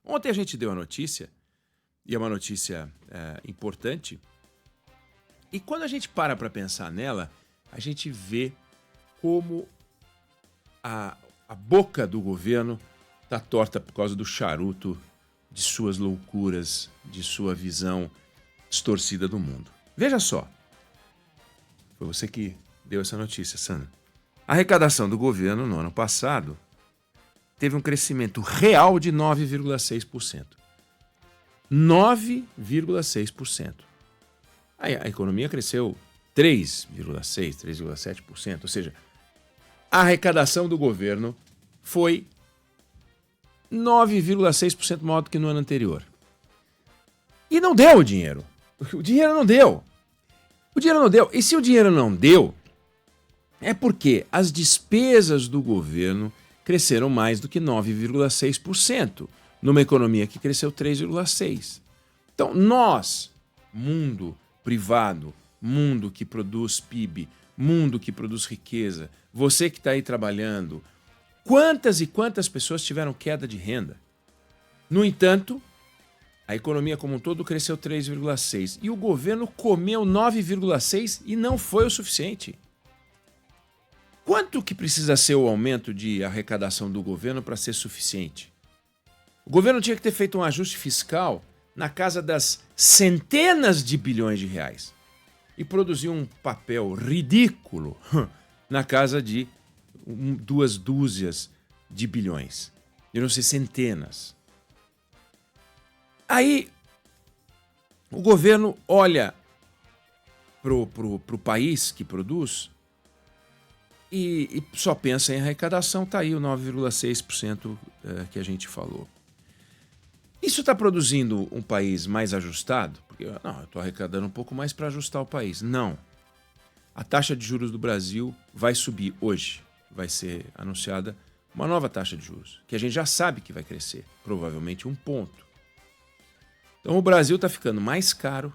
Ontem a gente deu a notícia, e é uma notícia importante, e quando a gente para pensar nela, a gente vê como a boca do governo está torta por causa do charuto, de suas loucuras, de sua visão distorcida do mundo. Veja só, foi você que deu essa notícia, Sandra. A arrecadação do governo no ano passado teve um crescimento real de 9,6%. 9,6%. A economia cresceu 3,6%, 3,7%. Ou seja, a arrecadação do governo foi 9,6% maior do que no ano anterior. E não deu o dinheiro. O dinheiro não deu. O dinheiro não deu. E se o dinheiro não deu, é porque as despesas do governo cresceram mais do que 9,6%, numa economia que cresceu 3,6%. Então, nós, mundo privado, mundo que produz PIB, mundo que produz riqueza, você que está aí trabalhando, quantas e quantas pessoas tiveram queda de renda? No entanto, a economia como um todo cresceu 3,6% e o governo comeu 9,6% e não foi o suficiente. Quanto que precisa ser o aumento de arrecadação do governo para ser suficiente? O governo tinha que ter feito um ajuste fiscal na casa das centenas de bilhões de reais e produziu um papel ridículo na casa de 2 dúzias de bilhões, de não ser centenas. Aí o governo olha pro país que produz e só pensa em arrecadação, tá aí o 9,6% que a gente falou. Isso está produzindo um país mais ajustado? Porque eu estou arrecadando um pouco mais para ajustar o país. Não. A taxa de juros do Brasil vai subir hoje. Vai ser anunciada uma nova taxa de juros, que a gente já sabe que vai crescer, provavelmente 1 ponto. Então o Brasil está ficando mais caro,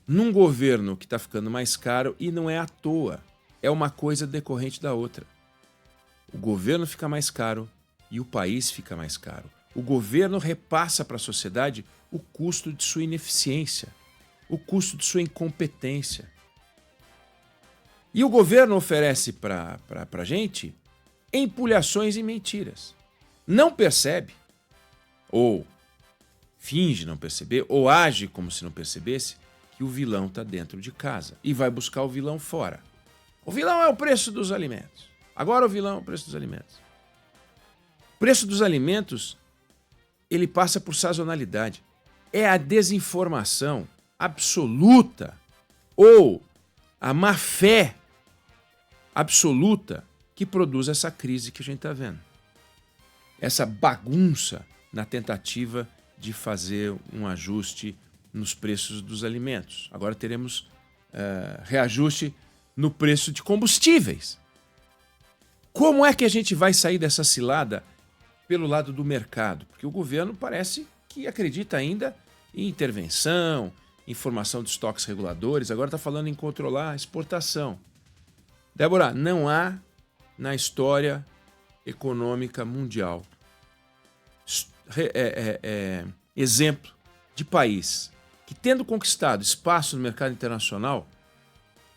num governo que está ficando mais caro e não é à toa. É uma coisa decorrente da outra. O governo fica mais caro e o país fica mais caro. O governo repassa para a sociedade o custo de sua ineficiência, o custo de sua incompetência. E o governo oferece para a gente empulhações e mentiras. Não percebe, ou finge não perceber, ou age como se não percebesse, que o vilão está dentro de casa e vai buscar o vilão fora. O vilão é o preço dos alimentos. Agora o vilão é o preço dos alimentos. O preço dos alimentos, ele passa por sazonalidade. É a desinformação absoluta ou a má-fé absoluta que produz essa crise que a gente está vendo. Essa bagunça na tentativa de fazer um ajuste nos preços dos alimentos. Agora teremos reajuste no preço de combustíveis. Como é que a gente vai sair dessa cilada pelo lado do mercado? Porque o governo parece que acredita ainda em intervenção, em formação de estoques reguladores, agora está falando em controlar a exportação. Débora, não há na história econômica mundial exemplo de país que, tendo conquistado espaço no mercado internacional,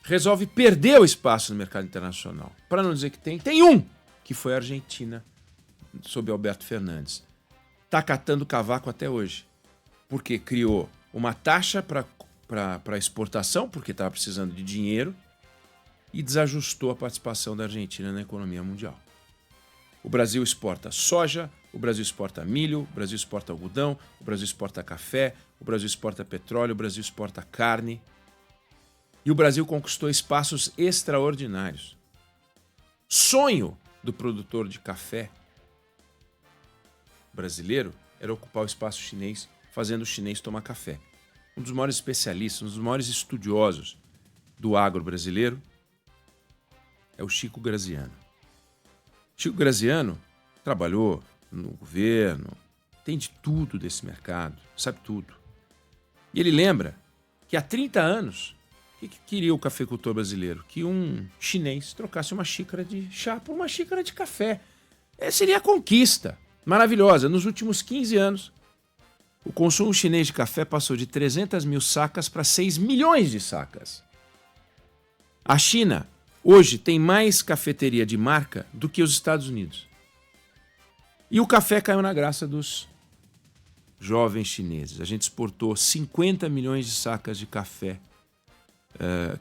resolve perder o espaço no mercado internacional. Para não dizer que tem um, que foi a Argentina, sob Alberto Fernandes. Está catando cavaco até hoje, porque criou uma taxa para exportação, porque estava precisando de dinheiro, e desajustou a participação da Argentina na economia mundial. O Brasil exporta soja, o Brasil exporta milho, o Brasil exporta algodão, o Brasil exporta café, o Brasil exporta petróleo, o Brasil exporta carne. E o Brasil conquistou espaços extraordinários. Sonho do produtor de café brasileiro era ocupar o espaço chinês, fazendo o chinês tomar café. Um dos maiores especialistas, um dos maiores estudiosos do agro brasileiro é o Chico Graziano. Chico Graziano trabalhou no governo, tem de tudo desse mercado, sabe tudo. E ele lembra que há 30 anos, o que queria o cafeicultor brasileiro? Que um chinês trocasse uma xícara de chá por uma xícara de café. Seria a conquista. maravilhosa. Nos últimos 15 anos, o consumo chinês de café passou de 300 mil sacas para 6 milhões de sacas. A China, hoje, tem mais cafeteria de marca do que os Estados Unidos. E o café caiu na graça dos jovens chineses. A gente exportou 50 milhões de sacas de café,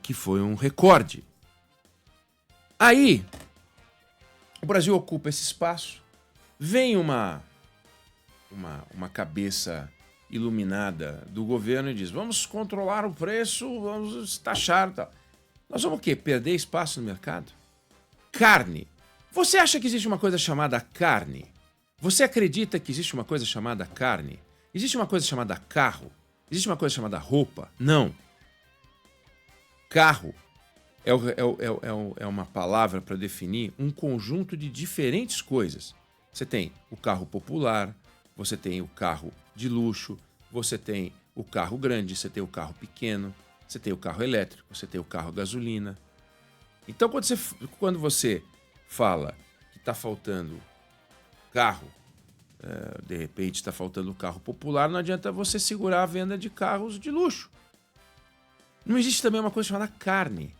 que foi um recorde. Aí, o Brasil ocupa esse espaço, vem uma cabeça iluminada do governo e diz: vamos controlar o preço, vamos taxar e tal. Nós vamos o quê? Perder espaço no mercado? Carne. Você acha que existe uma coisa chamada carne? Você acredita que existe uma coisa chamada carne? Existe uma coisa chamada carro? Existe uma coisa chamada roupa? Não. Carro é uma palavra para definir um conjunto de diferentes coisas. Você tem o carro popular, você tem o carro de luxo, você tem o carro grande, você tem o carro pequeno, você tem o carro elétrico, você tem o carro a gasolina. Então, quando você fala que está faltando carro, de repente está faltando carro popular, não adianta você segurar a venda de carros de luxo. Não existe também uma coisa chamada carne,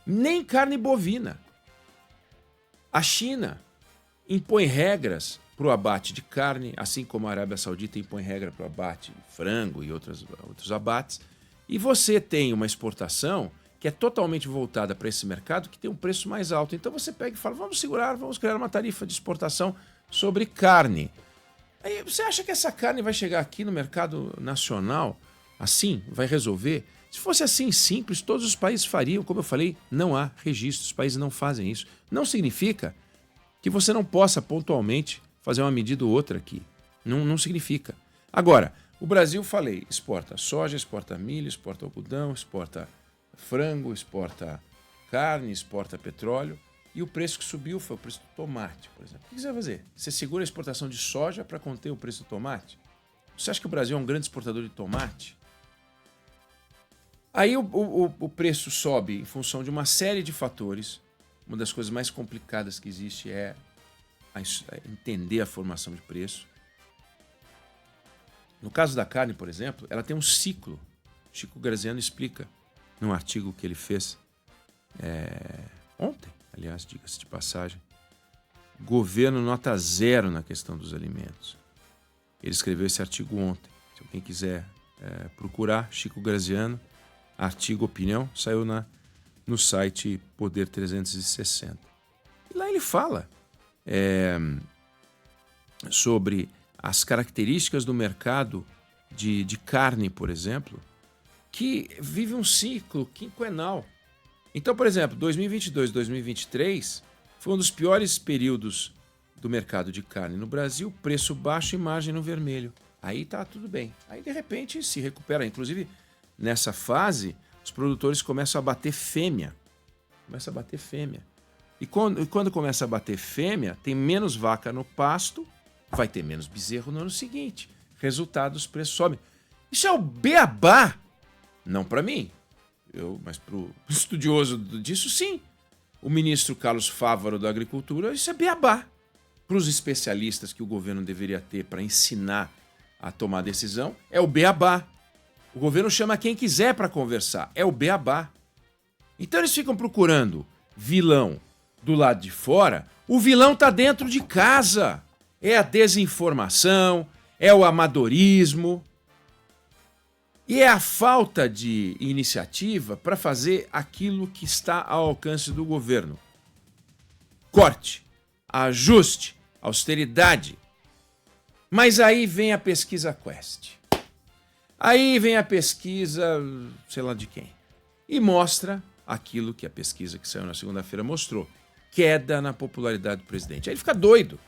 nem carne bovina. A China impõe regras para o abate de carne, assim como a Arábia Saudita impõe regra para o abate de frango e outros abates. E você tem uma exportação que é totalmente voltada para esse mercado, que tem um preço mais alto. Então você pega e fala: vamos segurar, vamos criar uma tarifa de exportação sobre carne. Aí você acha que essa carne vai chegar aqui no mercado nacional assim? Vai resolver? Se fosse assim simples, todos os países fariam. Como eu falei, não há registro, os países não fazem isso. Não significa que você não possa pontualmente fazer uma medida ou outra aqui. Não significa. Agora, o Brasil, falei, exporta soja, exporta milho, exporta algodão, exporta frango, exporta carne, exporta petróleo. E o preço que subiu foi o preço do tomate, por exemplo. O que você vai fazer? Você segura a exportação de soja para conter o preço do tomate? Você acha que o Brasil é um grande exportador de tomate? Aí o preço sobe em função de uma série de fatores. Uma das coisas mais complicadas que existe é entender a formação de preço. No caso da carne, por exemplo, ela tem um ciclo. Chico Graziano explica num artigo que ele fez ontem, aliás, diga-se de passagem. Governo nota 0 na questão dos alimentos. Ele escreveu esse artigo ontem. Se alguém quiser procurar, Chico Graziano, artigo Opinião, saiu no site Poder 360. E lá ele fala sobre as características do mercado de carne, por exemplo, que vive um ciclo quinquenal. Então, por exemplo, 2022, 2023 foi um dos piores períodos do mercado de carne no Brasil, preço baixo e margem no vermelho. Aí tá tudo bem. Aí, de repente, se recupera. Inclusive, nessa fase, os produtores começam a bater fêmea. E quando começa a bater fêmea, tem menos vaca no pasto, vai ter menos bezerro no ano seguinte. Resultado, os preços sobem. Isso é o beabá. Não para mim, mas para o estudioso disso, sim. O ministro Carlos Fávaro da Agricultura, isso é beabá. Para os especialistas que o governo deveria ter para ensinar a tomar decisão, é o beabá. O governo chama quem quiser para conversar, é o beabá. Então eles ficam procurando vilão do lado de fora, o vilão está dentro de casa. É a desinformação, é o amadorismo e é a falta de iniciativa para fazer aquilo que está ao alcance do governo. Corte, ajuste, austeridade. Mas aí vem a pesquisa Quest. Aí vem a pesquisa, sei lá de quem, e mostra aquilo que a pesquisa que saiu na segunda-feira mostrou. Queda na popularidade do presidente. Aí ele fica doido.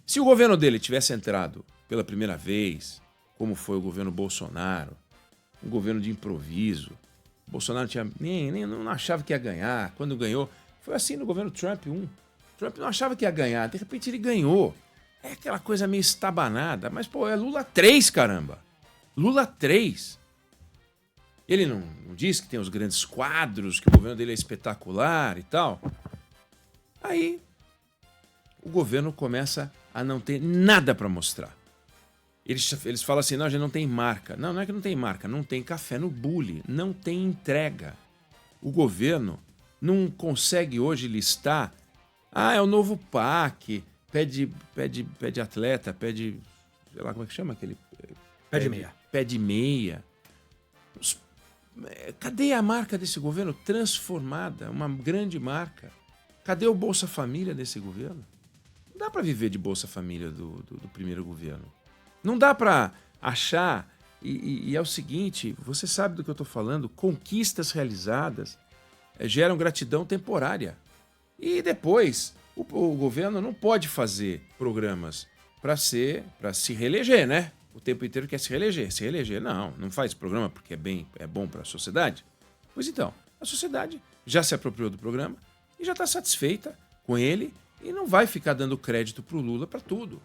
Se o governo dele tivesse entrado pela primeira vez, como foi o governo Bolsonaro, um governo de improviso, Bolsonaro não achava que ia ganhar, quando ganhou, foi assim no governo Trump 1. Trump não achava que ia ganhar, de repente ele ganhou. É aquela coisa meio estabanada, mas pô, é Lula 3, caramba. Lula 3. Ele não diz que tem os grandes quadros, que o governo dele é espetacular e tal. Aí o governo começa a não ter nada para mostrar. Eles falam assim, não, a gente não tem marca. Não, não é que não tem marca, não tem café no bule, não tem entrega. O governo não consegue hoje listar, é o novo PAC, pede atleta, pede, sei lá como é que chama aquele... Pede meia. Pede meia. Cadê a marca desse governo transformada, uma grande marca? Cadê o Bolsa Família desse governo? Não dá para viver de Bolsa Família do primeiro governo. Não dá para achar, e é o seguinte, você sabe do que eu estou falando, conquistas realizadas geram gratidão temporária. E depois, o governo não pode fazer programas para se reeleger, né? O tempo inteiro quer se reeleger. Se reeleger, não faz programa porque é bom para a sociedade. Pois então, a sociedade já se apropriou do programa e já está satisfeita com ele e não vai ficar dando crédito para o Lula para tudo.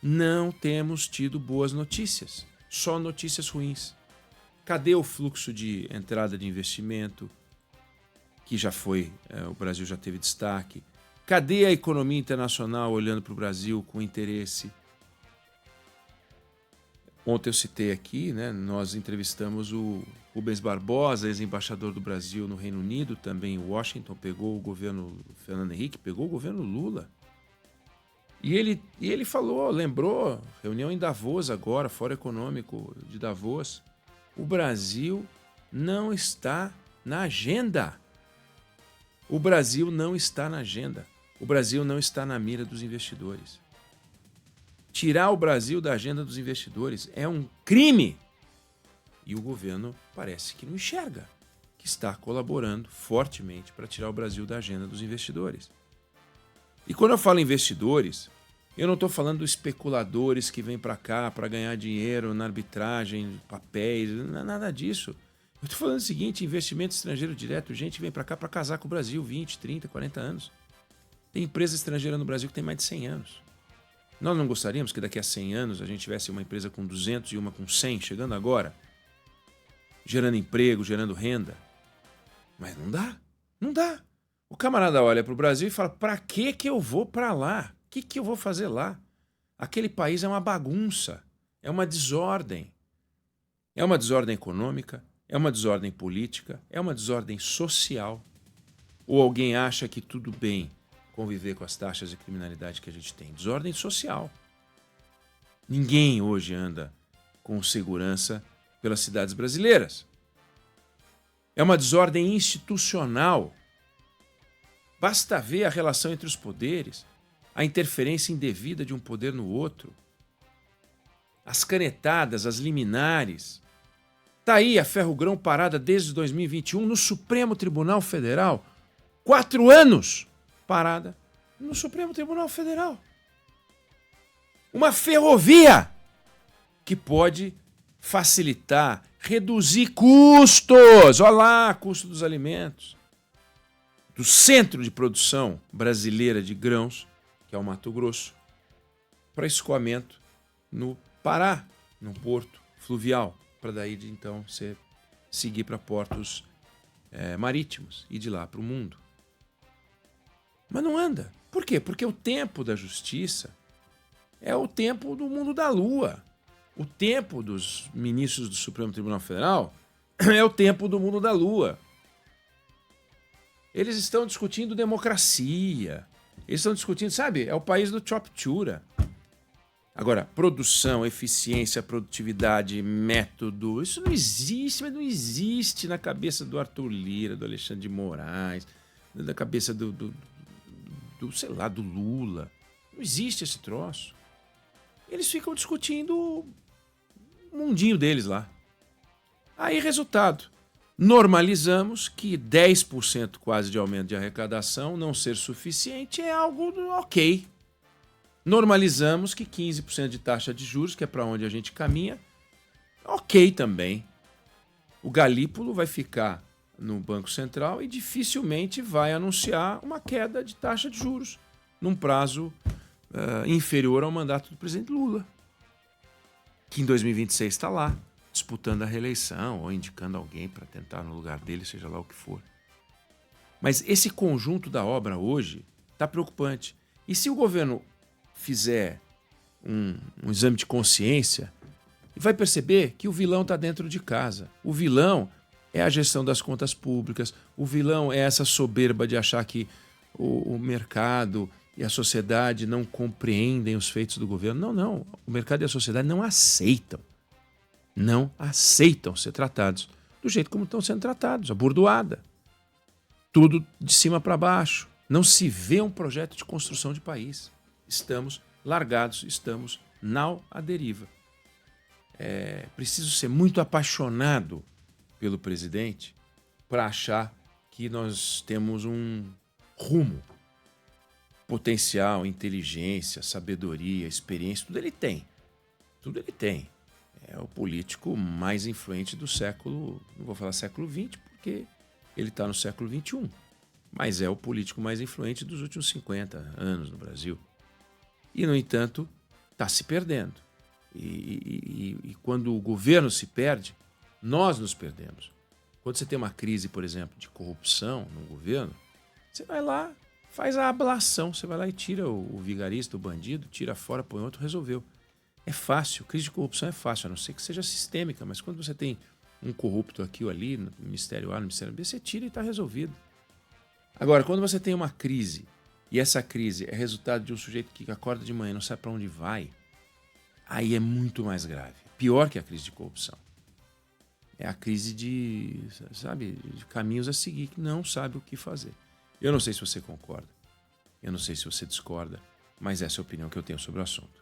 Não temos tido boas notícias, só notícias ruins. Cadê o fluxo de entrada de investimento, que já foi, o Brasil já teve destaque? Cadê a economia internacional olhando para o Brasil com interesse? Ontem eu citei aqui, né, nós entrevistamos o Rubens Barbosa, ex-embaixador do Brasil no Reino Unido, também em Washington, pegou o governo Fernando Henrique, pegou o governo Lula. E ele falou, lembrou, reunião em Davos agora, Fórum Econômico de Davos, o Brasil não está na agenda. O Brasil não está na agenda. O Brasil não está na mira dos investidores. Tirar o Brasil da agenda dos investidores é um crime. E o governo parece que não enxerga, que está colaborando fortemente para tirar o Brasil da agenda dos investidores. E quando eu falo investidores, eu não estou falando dos especuladores que vêm para cá para ganhar dinheiro na arbitragem, papéis, não é nada disso. Eu estou falando o seguinte, investimento estrangeiro direto, gente vem para cá para casar com o Brasil, 20, 30, 40 anos. Tem empresa estrangeira no Brasil que tem mais de 100 anos. Nós não gostaríamos que daqui a 100 anos a gente tivesse uma empresa com 200 e uma com 100, chegando agora, gerando emprego, gerando renda. Mas não dá, não dá. O camarada olha para o Brasil e fala, para que eu vou para lá? O que eu vou fazer lá? Aquele país é uma bagunça, é uma desordem. É uma desordem econômica, é uma desordem política, é uma desordem social. Ou alguém acha que tudo bem conviver com as taxas de criminalidade que a gente tem? Desordem social. Ninguém hoje anda com segurança pelas cidades brasileiras. É uma desordem institucional. Basta ver a relação entre os poderes, a interferência indevida de um poder no outro, as canetadas, as liminares. Está aí a Ferrogrão parada desde 2021 no Supremo Tribunal Federal. 4 anos parada no Supremo Tribunal Federal. Uma ferrovia que pode facilitar, reduzir custos. Olha lá, custo dos alimentos. Do centro de produção brasileira de grãos, que é o Mato Grosso, para escoamento no Pará, num porto fluvial, para daí então você seguir para portos marítimos e de lá para o mundo. Mas não anda. Por quê? Porque o tempo da justiça é o tempo do mundo da lua. O tempo dos ministros do Supremo Tribunal Federal é o tempo do mundo da lua. Eles estão discutindo democracia. Eles estão discutindo, sabe? É o país do chop-chura. Agora, produção, eficiência, produtividade, método, isso não existe, mas não existe na cabeça do Arthur Lira, do Alexandre de Moraes, na cabeça do sei lá, do Lula. Não existe esse troço. Eles ficam discutindo o mundinho deles lá. Aí, resultado. Normalizamos que 10% quase de aumento de arrecadação não ser suficiente é algo ok. Normalizamos que 15% de taxa de juros, que é para onde a gente caminha, ok também. O Galípolo vai ficar no Banco Central e dificilmente vai anunciar uma queda de taxa de juros num prazo inferior ao mandato do presidente Lula, que em 2026 está lá, disputando a reeleição ou indicando alguém para tentar no lugar dele, seja lá o que for. Mas esse conjunto da obra hoje está preocupante. E se o governo fizer um exame de consciência, vai perceber que o vilão está dentro de casa. O vilão é a gestão das contas públicas, o vilão é essa soberba de achar que o mercado e a sociedade não compreendem os feitos do governo. Não, não. O mercado e a sociedade não aceitam ser tratados do jeito como estão sendo tratados, abordoada. Tudo de cima para baixo. Não se vê um projeto de construção de país. Estamos largados, estamos à deriva. É preciso ser muito apaixonado pelo presidente para achar que nós temos um rumo. Potencial, inteligência, sabedoria, experiência, tudo ele tem. Tudo ele tem. É o político mais influente do século, não vou falar século XX, porque ele está no século XXI. Mas é o político mais influente dos últimos 50 anos no Brasil. E, no entanto, está se perdendo. E quando o governo se perde, nós nos perdemos. Quando você tem uma crise, por exemplo, de corrupção no governo, você vai lá, faz a ablação, você vai lá e tira o vigarista, o bandido, tira fora, põe outro, resolveu. É fácil, crise de corrupção é fácil, a não ser que seja sistêmica, mas quando você tem um corrupto aqui ou ali, no Ministério A, no Ministério B, você tira e está resolvido. Agora, quando você tem uma crise, e essa crise é resultado de um sujeito que acorda de manhã e não sabe para onde vai, aí é muito mais grave. Pior que a crise de corrupção. É a crise de caminhos a seguir, que não sabe o que fazer. Eu não sei se você concorda, eu não sei se você discorda, mas essa é a opinião que eu tenho sobre o assunto.